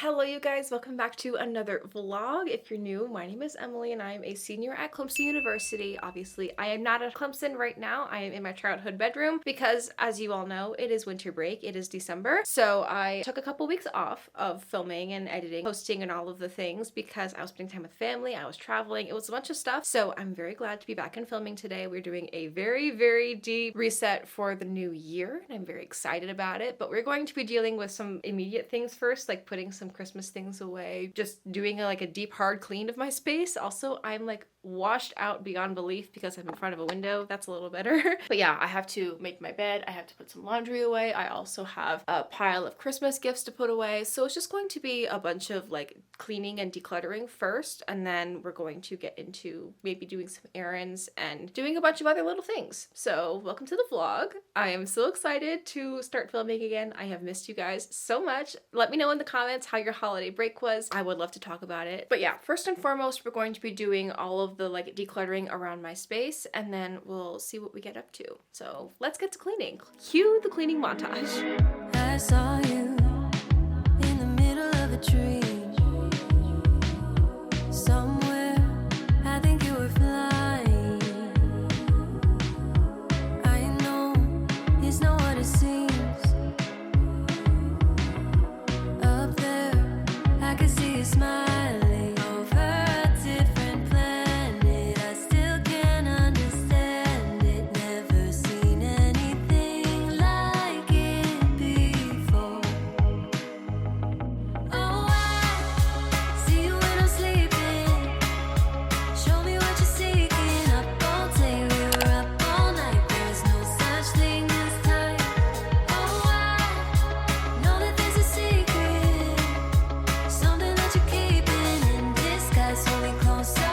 Hello you guys, welcome back to another vlog. If you're new, my name is Emily and I am a senior at Clemson University. Obviously, I am not at Clemson right now. I am in my childhood bedroom because, as you all know, it is winter break. It is December. So I took a couple weeks off of filming and editing, posting and all of the things because I was spending time with family, I was traveling, it was a bunch of stuff. So I'm very glad to be back in filming today. We're doing a very deep reset for the new year and I'm very excited about it. But we're going to be dealing with some immediate things first, like putting some Christmas things away, just doing a deep hard clean of my space. Also, I'm like washed out beyond belief because I'm in front of a window. That's a little better. But yeah, I have to make my bed. I have to put some laundry away. I also have a pile of Christmas gifts to put away. So it's just going to be a bunch of like cleaning and decluttering first. And then we're going to get into maybe doing some errands and doing a bunch of other little things. So welcome to the vlog. I am so excited to start filming again. I have missed you guys so much. Let me know in the comments how your holiday break was. I would love to talk about it. But yeah, first and foremost, we're going to be doing all of the like decluttering around my space and then we'll see what we get up to. So let's get to cleaning. Cue the cleaning montage. I saw you in the middle of a tree somewhere. I think you were flying. I know it's not what it seems. Up there, I can see you smiling over a different planet. I still can't understand it. Never seen anything like it before. Oh, I see you when I'm sleeping. Show me what you're seeking. Up all day, we were up all night. There's no such thing as time. Oh, I know that there's a secret, something that you're keeping in disguise. Hold me closer.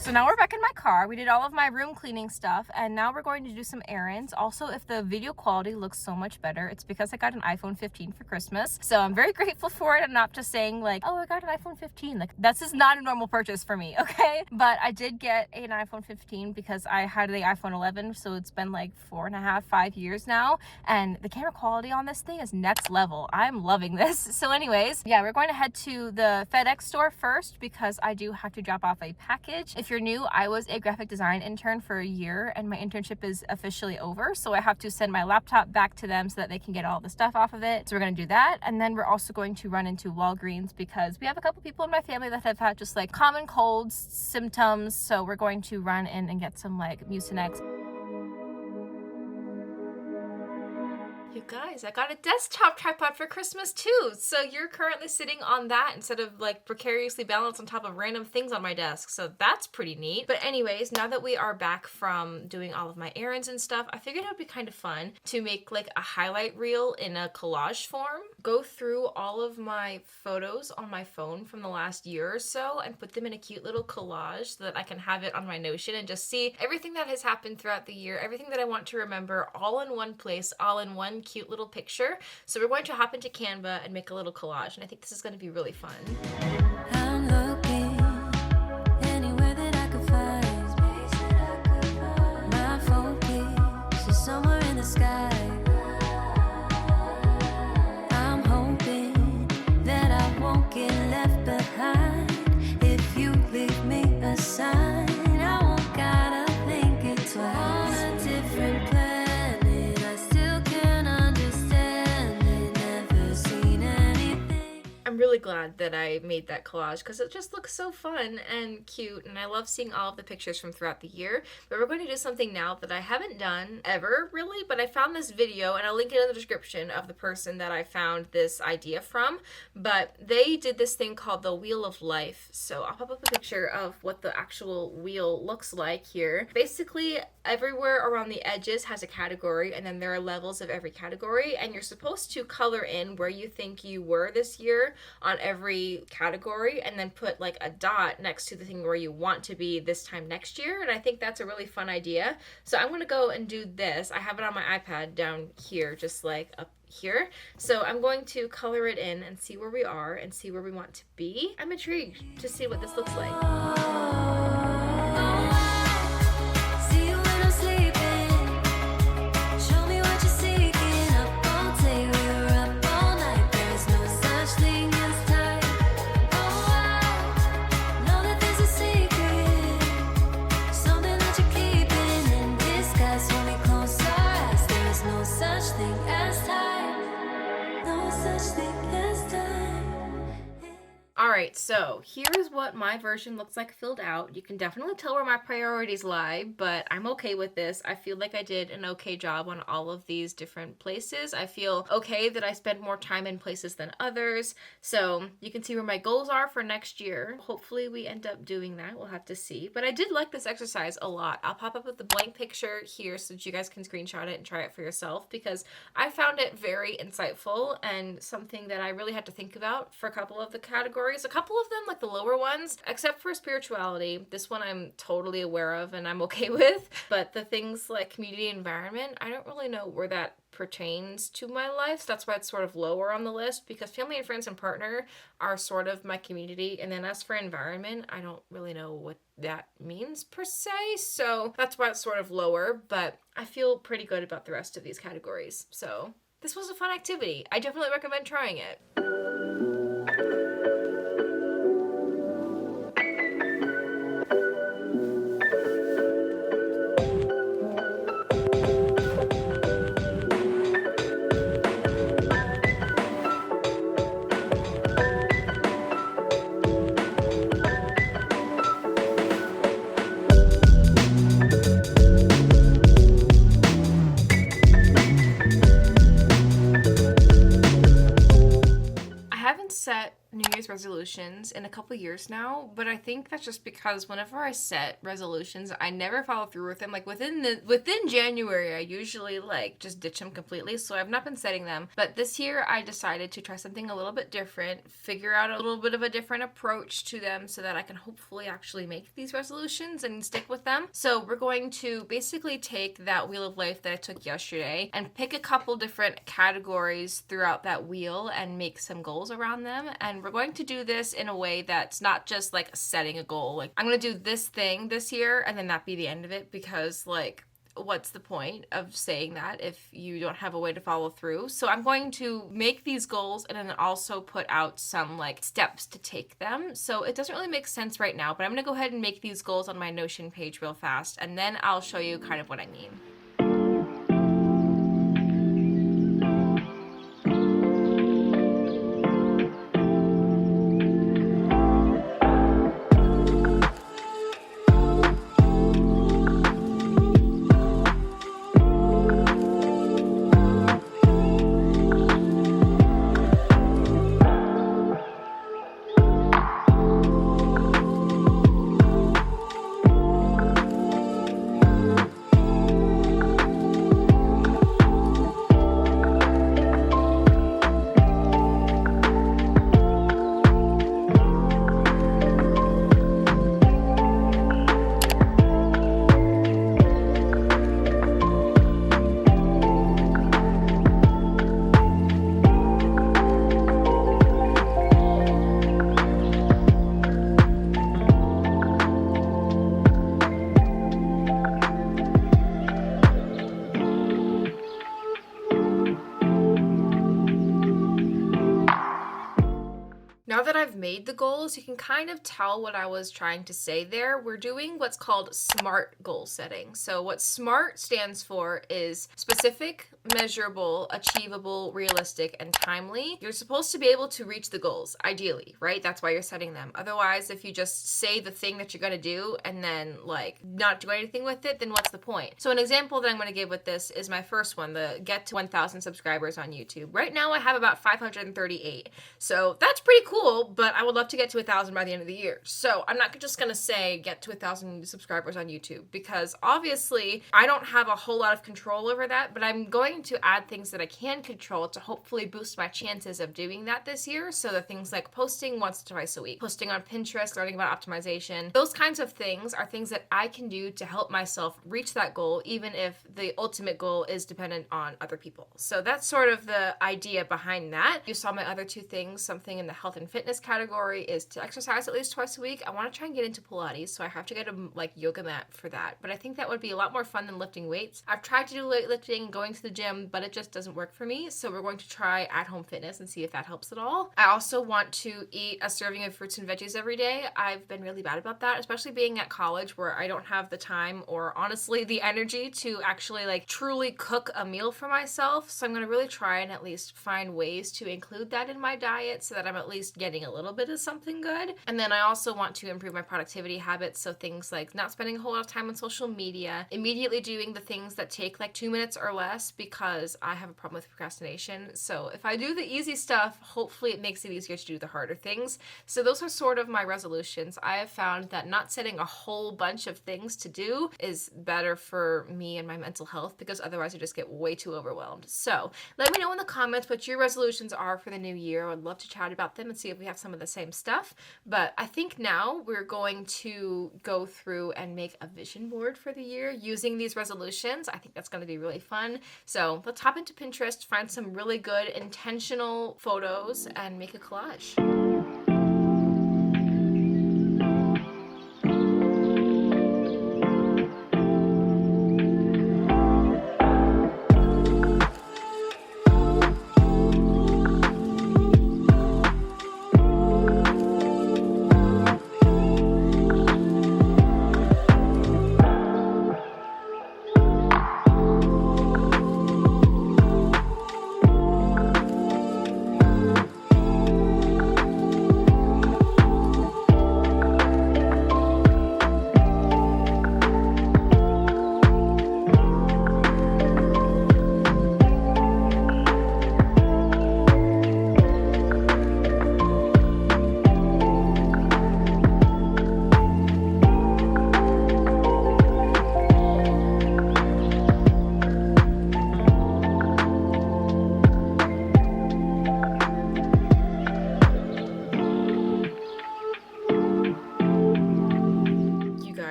So now we're back in my car. We did all of my room cleaning stuff and now we're going to do some errands. Also, if the video quality looks so much better, it's because I got an iPhone 15 for Christmas. So I'm very grateful for it. I'm not just saying like, oh, I got an iPhone 15. Like that's just not a normal purchase for me, okay? But I did get an iPhone 15 because I had the iPhone 11. So it's been like 4.5, 5 years now. And the camera quality on this thing is next level. I'm loving this. So anyways, yeah, we're going to head to the FedEx store first because I do have to drop off a package. If you're new, I was a graphic design intern for a year and my internship is officially over. So I have to send my laptop back to them so that they can get all the stuff off of it. So we're going to do that. And then we're also going to run into Walgreens because we have a couple people in my family that have had just like common colds symptoms. So we're going to run in and get some like Mucinex. You guys, I got a desktop tripod for Christmas too. So you're currently sitting on that instead of like precariously balanced on top of random things on my desk. So that's pretty neat. But anyways, now that we are back from doing all of my errands and stuff, I figured it would be kind of fun to make like a highlight reel in a collage form. Go through all of my photos on my phone from the last year or so and put them in a cute little collage so that I can have it on my Notion and just see everything that has happened throughout the year, everything that I want to remember all in one place, all in one cute little picture. So we're going to hop into Canva and make a little collage and I think this is going to be really fun. I'm looking anywhere that I could find. My focus is somewhere in the sky. I'm hoping that I won't get left behind. If you leave me a sign, I won't gotta think it twice. On a different planet, I still can't understand it. Never seen anything. I'm really glad that I made that collage because it just looks so fun and cute and I love seeing all of the pictures from throughout the year. But we're going to do something now that I haven't done ever really, but I found this video and I'll link it in the description of the person that I found this idea from. But they did this thing called the Wheel of Life. So I'll pop up a picture of what the actual wheel looks like here. Basically everywhere around the edges has a category and then there are levels of every category and you're supposed to color in where you think you were this year on every category and then put like a dot next to the thing where you want to be this time next year. And I think that's a really fun idea. So I'm going to go and do this. I have it on my iPad down here, just like up here. So I'm going to color it in and see where we are and see where we want to be. I'm intrigued to see what this looks like. See you when I'm sleeping. Show me what you're seeking. Up all day, we were up all night. There's no such thing as time. no such thing as time. Alright, so here's what my version looks like filled out. You can definitely tell where my priorities lie, but I'm okay with this. I feel like I did an okay job on all of these different places. I feel okay that I spent more time in places than others. So you can see where my goals are for next year. Hopefully we end up doing that. We'll have to see. But I did like this exercise a lot. I'll pop up with the blank picture here so that you guys can screenshot it and try it for yourself, because I found it very insightful and something that I really had to think about for a couple of the categories. A couple of them, like the lower ones, except for spirituality, this one I'm totally aware of and I'm okay with. But the things like community environment, I don't really know where that pertains to my life. So that's why it's sort of lower on the list, because family and friends and partner are sort of my community. And then as for environment, I don't really know what that means per se. So that's why it's sort of lower, but I feel pretty good about the rest of these categories. So this was a fun activity. I definitely recommend trying it. Set New Year's resolutions in a couple years now, but I think that's just because whenever I set resolutions, I never follow through with them. Like within January, I usually like just ditch them completely. So I've not been setting them. But this year, I decided to try something a little bit different, figure out a little bit of a different approach to them so that I can hopefully actually make these resolutions and stick with them. So we're going to basically take that wheel of life that I took yesterday and pick a couple different categories throughout that wheel and make some goals around them. And we're going to do this in a way that's not just like setting a goal. Like I'm going to do this thing this year and then that be the end of it, because like what's the point of saying that if you don't have a way to follow through? So I'm going to make these goals and then also put out some like steps to take them. So it doesn't really make sense right now, but I'm going to go ahead and make these goals on my Notion page real fast, and then I'll show you kind of what I mean. Now that I've made the goals, you can kind of tell what I was trying to say there. We're doing what's called SMART goal setting. So what SMART stands for is specific, measurable, achievable, realistic, and timely. You're supposed to be able to reach the goals, ideally, right? That's why you're setting them. Otherwise, if you just say the thing that you're gonna do and then like not do anything with it, then what's the point? So an example that I'm gonna give with this is my first one, the get to 1,000 subscribers on YouTube. Right now I have about 538. So that's pretty cool, but I would love to get to 1,000 by the end of the year. So I'm not just gonna say get to 1,000 subscribers on YouTube, because obviously I don't have a whole lot of control over that, but I'm going to add things that I can control to hopefully boost my chances of doing that this year. So the things like posting once or twice a week, posting on Pinterest, learning about optimization, those kinds of things are things that I can do to help myself reach that goal, even if the ultimate goal is dependent on other people. So that's sort of the idea behind that. You saw my other two things, something in the health and fitness category is to exercise at least twice a week. I want to try and get into Pilates, so I have to get a like yoga mat for that. But I think that would be a lot more fun than lifting weights. I've tried to do weightlifting, going to the gym, but it just doesn't work for me. So we're going to try at-home fitness and see if that helps at all. I also want to eat a serving of fruits and veggies every day. I've been really bad about that, especially being at college where I don't have the time or honestly the energy to actually like truly cook a meal for myself. So I'm going to really try and at least find ways to include that in my diet so that I'm at least getting a little bit of something good. And then I also want to improve my productivity habits. So things like not spending a whole lot of time on social media, immediately doing the things that take like 2 minutes or less because I have a problem with procrastination. So if I do the easy stuff, hopefully it makes it easier to do the harder things. So those are sort of my resolutions. I have found that not setting a whole bunch of things to do is better for me and my mental health because otherwise I just get way too overwhelmed. So let me know in the comments what your resolutions are for the new year. I would love to chat about them and see if we have some of the same stuff. But I think now we're going to go through and make a vision board for the year using these resolutions. I think that's going to be really fun. So let's hop into Pinterest, find some really good intentional photos, and make a collage.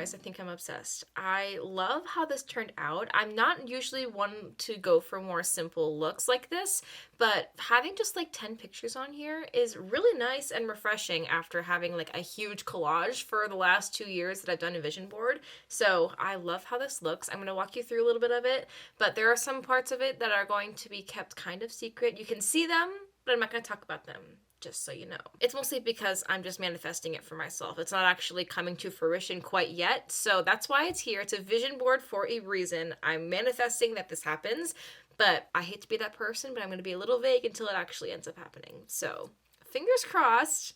I think I'm obsessed. I love how this turned out. I'm not usually one to go for more simple looks like this, but having just like 10 pictures on here is really nice and refreshing after having like a huge collage for the last 2 years that I've done a vision board. So I love how this looks. I'm going to walk you through a little bit of it, but there are some parts of it that are going to be kept kind of secret. You can see them, but I'm not going to talk about them. Just so you know. It's mostly because I'm just manifesting it for myself. It's not actually coming to fruition quite yet, so that's why it's here. It's a vision board for a reason. I'm manifesting that this happens, but I hate to be that person, but I'm going to be a little vague until it actually ends up happening. So, fingers crossed.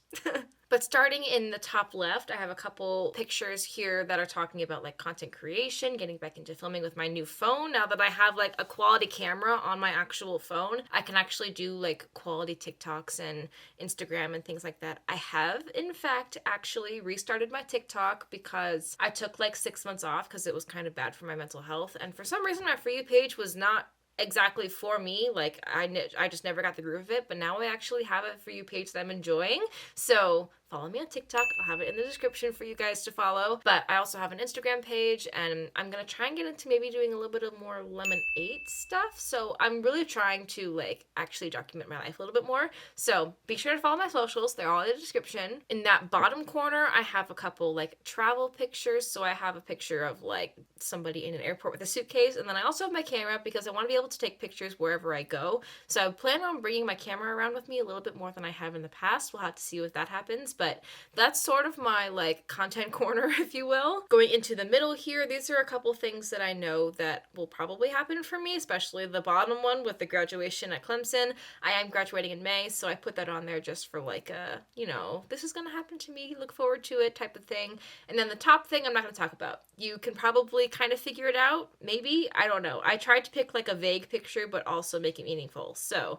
But starting in the top left, I have a couple pictures here that are talking about like content creation, getting back into filming with my new phone. Now that I have like a quality camera on my actual phone, I can actually do like quality TikToks and Instagram and things like that. I have, in fact, actually restarted my TikTok because I took like 6 months off because it was kind of bad for my mental health. And for some reason, my For You page was not exactly for me. Like I just never got the groove of it, but now I actually have a For You page that I'm enjoying. So follow me on TikTok. I'll have it in the description for you guys to follow. But I also have an Instagram page, and I'm going to try and get into maybe doing a little bit of more Lemonade stuff. So I'm really trying to like actually document my life a little bit more. So be sure to follow my socials. They're all in the description. In that bottom corner, I have a couple like travel pictures. So I have a picture of like somebody in an airport with a suitcase. And then I also have my camera because I want to be able to take pictures wherever I go. So I plan on bringing my camera around with me a little bit more than I have in the past. We'll have to see if that happens. But that's sort of my like content corner, if you will. Going into the middle here, these are a couple things that I know that will probably happen for me, especially the bottom one with the graduation at Clemson. I am graduating in May, so I put that on there just for like a, you know, this is gonna happen to me, look forward to it type of thing. And then the top thing I'm not gonna talk about. You can probably kind of figure it out, maybe, I don't know. I tried to pick like a vague picture, but also make it meaningful. So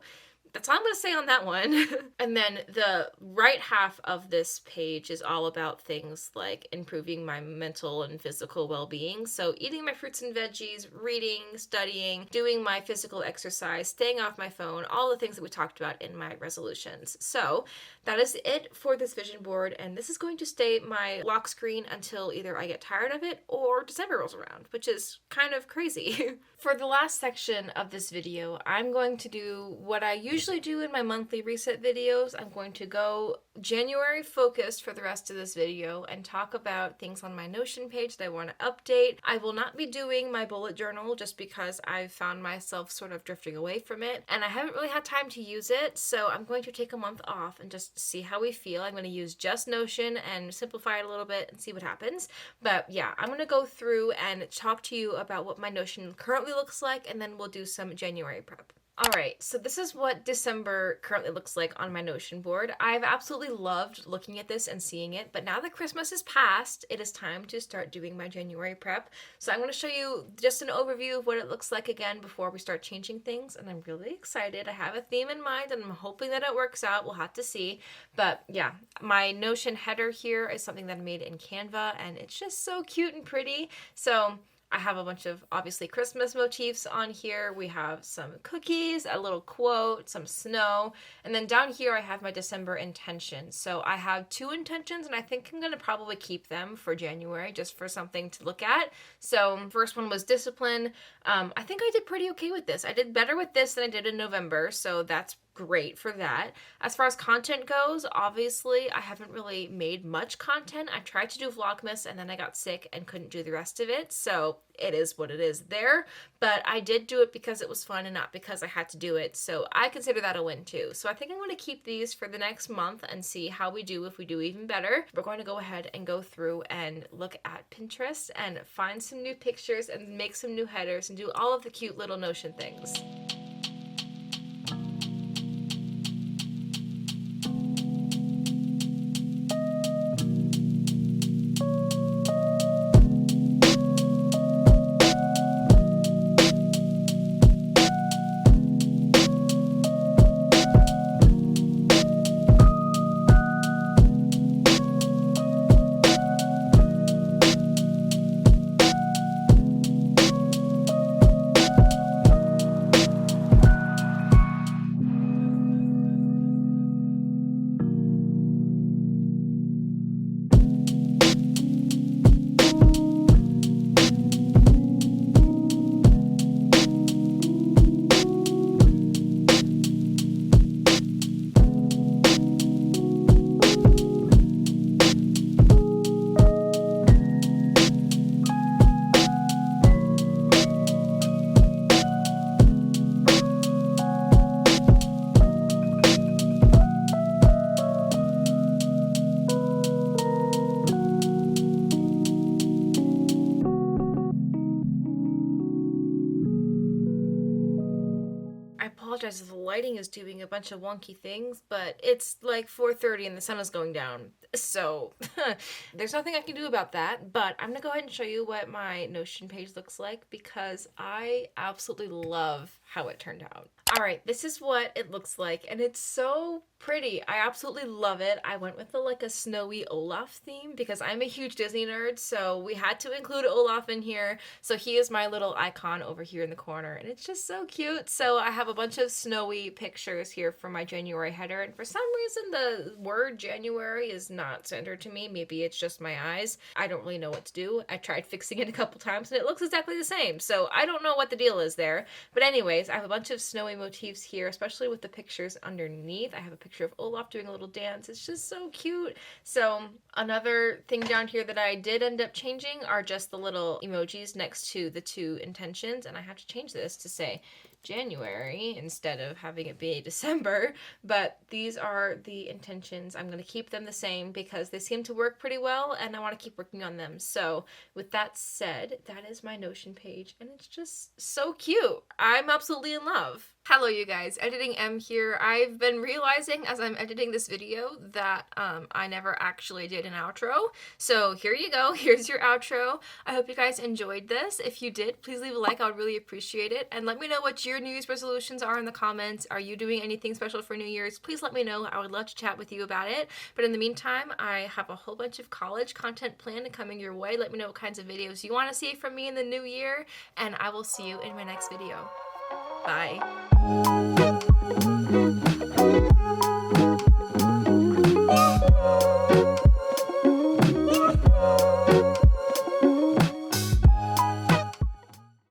that's all I'm going to say on that one. And then the right half of this page is all about things like improving my mental and physical well-being. So eating my fruits and veggies, reading, studying, doing my physical exercise, staying off my phone, all the things that we talked about in my resolutions. So that is it for this vision board, and this is going to stay my lock screen until either I get tired of it or December rolls around, which is kind of crazy. For the last section of this video, I'm going to do what I usually usually do in my monthly reset videos, I'm going to go January focused for the rest of this video and talk about things on my Notion page that I want to update. I will not be doing my bullet journal just because I've found myself sort of drifting away from it and I haven't really had time to use it, so I'm going to take a month off and just see how we feel. I'm going to use just Notion and simplify it a little bit and see what happens. But yeah, I'm going to go through and talk to you about what my Notion currently looks like, and then we'll do some January prep. Alright, so this is what December currently looks like on my Notion board. I've absolutely loved looking at this and seeing it, but now that Christmas is past, it is time to start doing my January prep. So I'm going to show you just an overview of what it looks like again before we start changing things, and I'm really excited. I have a theme in mind, and I'm hoping that it works out. We'll have to see. But yeah, my Notion header here is something that I made in Canva, and it's just so cute and pretty. So I have a bunch of, obviously, Christmas motifs on here. We have some cookies, a little quote, some snow, and then down here I have my December intentions. So I have 2 intentions, and I think I'm going to probably keep them for January just for something to look at. So first one was discipline. I think I did pretty okay with this. I did better with this than I did in November, so that's great for that. As far as content goes, obviously I haven't really made much content. I tried to do Vlogmas and then I got sick and couldn't do the rest of it, so it is what it is there. But I did do it because it was fun and not because I had to do it, so I consider that a win too. So I think I'm going to keep these for the next month and see how we do, if we do even better. We're going to go ahead and go through and look at Pinterest and find some new pictures and make some new headers and do all of the cute little Notion things. I apologize if the lighting is doing a bunch of wonky things, but it's like 4:30 and the sun is going down. So there's nothing I can do about that, but I'm gonna go ahead and show you what my Notion page looks like because I absolutely love how it turned out. All right, this is what it looks like, and it's so pretty. I absolutely love it. I went with a snowy Olaf theme because I'm a huge Disney nerd, so we had to include Olaf in here. So he is my little icon over here in the corner, and it's just so cute. So I have a bunch of snowy pictures here for my January header, and for some reason the word January is not centered to me. Maybe it's just my eyes. I don't really know what to do. I tried fixing it a couple times, and it looks exactly the same. So I don't know what the deal is there. But anyways, I have a bunch of snowy motifs here, especially with the pictures underneath. I have a picture of Olaf doing a little dance. It's just so cute. So another thing down here that I did end up changing are just the little emojis next to the 2 intentions, and I have to change this to say January instead of having it be December, but these are the intentions. I'm going to keep them the same because they seem to work pretty well and I want to keep working on them. So with that said, that is my Notion page and it's just so cute. I'm absolutely in love. Hello you guys, Editing M here. I've been realizing as I'm editing this video that I never actually did an outro. So here you go, here's your outro. I hope you guys enjoyed this. If you did, please leave a like, I would really appreciate it. And let me know what your New Year's resolutions are in the comments. Are you doing anything special for New Year's? Please let me know, I would love to chat with you about it. But in the meantime, I have a whole bunch of college content planned coming your way. Let me know what kinds of videos you want to see from me in the new year, and I will see you in my next video. Bye.